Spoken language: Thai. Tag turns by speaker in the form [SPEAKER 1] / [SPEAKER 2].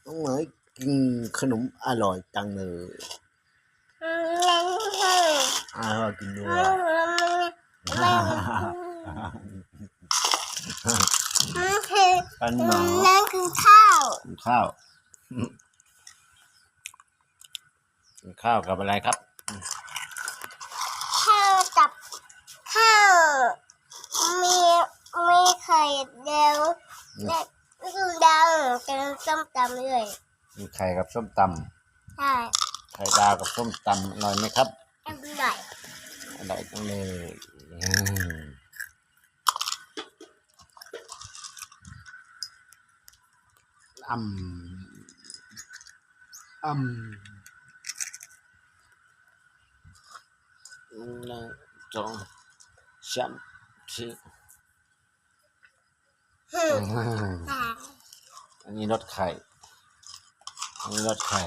[SPEAKER 1] น้องเหมยกินขนมอร่อยจังเลยกินด้วยปันหมอ
[SPEAKER 2] นั่นคือข้าว
[SPEAKER 1] ข้าวข้าวกับอะไรครับ
[SPEAKER 2] ข้าวกับข้าวมีไข่เดียวและคือดาวเป็นส้มตำเลย
[SPEAKER 1] มีไข่กับส้มต
[SPEAKER 2] ำใช่
[SPEAKER 1] ไข่ดาวกับส้มตำอร่อยไหมครับ
[SPEAKER 2] อร่อย
[SPEAKER 1] อร่อยจังเลย1 2 3 4อันนี้รสไข่อันนี้รสไข่